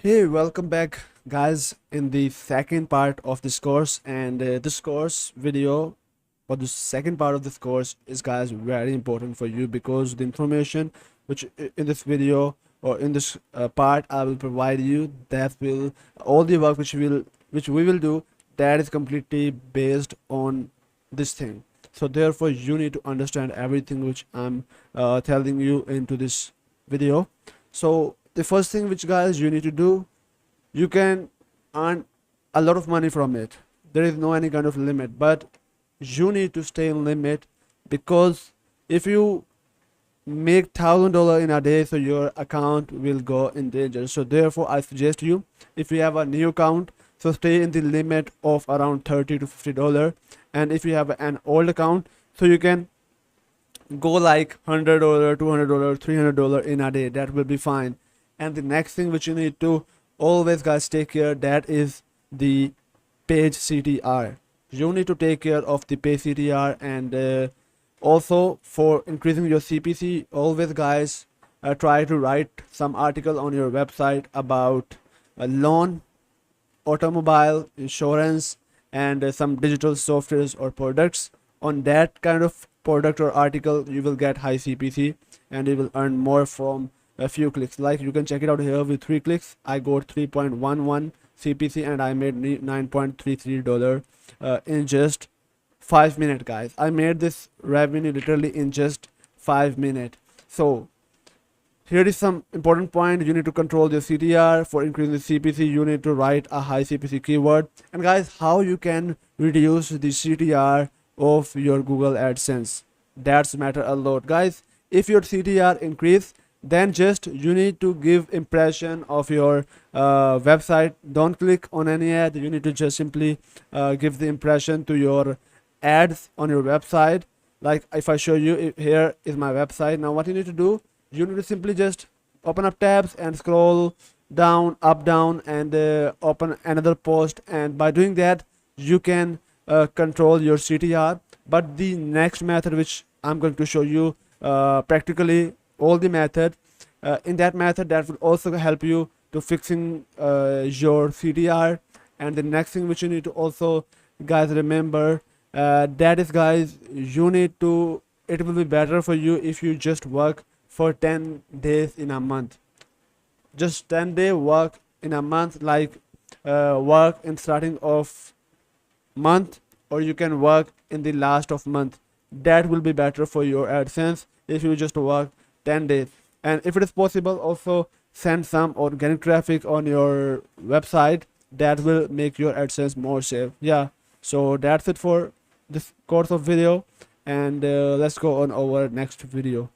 Hey, welcome back, guys, in the second part of this course. And this course video, or the second part of this course, is, guys, very important for you because the information which in this video or in this part I will provide you, that will all the work which we will do, that is completely based on this thing. So therefore, you need to understand everything which I'm telling you into this video. So the first thing which, guys, you need to do, you can earn a lot of money from it. There is no any kind of limit, but you need to stay in limit, because if you make $1,000 in a day, so your account will go in danger. So therefore, I suggest you, if you have a new account, so stay in the limit of around $30 to $50. And if you have an old account, so you can go like $100, $200, $300 in a day. That will be fine. And the next thing which you need to always, guys, take care, that is the page CTR. You need to take care of the page CTR. And also, for increasing your CPC, always, guys, try to write some article on your website about a loan, automobile insurance, and some digital softwares or products. On that kind of product or article, you will get high CPC and you will earn more from a few clicks. Like, you can check it out here. With 3 clicks, I got 3.11 CPC and I made $9.33 in just 5 minutes, guys. I made this revenue literally in just 5 minutes. So here is some important point. You need to control your CTR. For increasing the CPC, you need to write a high CPC keyword. And guys, how you can reduce the CTR of your Google AdSense, that's matter a lot, guys. If your CTR increase, then just you need to give impression of your website. Don't click on any ad. You need to just simply give the impression to your ads on your website. Like, if I show you, here is my website. Now what you need to do, you need to simply just open up tabs and scroll down, up, down, and open another post. And by doing that, you can control your CTR. But the next method which I'm going to show you, practically all the method, in that method, that will also help you to fixing your CTR. And the next thing which you need to also, guys, remember, that is, guys, you need to, it will be better for you if you just work for 10 days in a month. Just 10-day work in a month, like work in starting of month, or you can work in the last of month. That will be better for your AdSense if you just work 10 days. And if it is possible, also send some organic traffic on your website. That will make your AdSense more safe. Yeah, so that's it for this course of video. And let's go on our next video.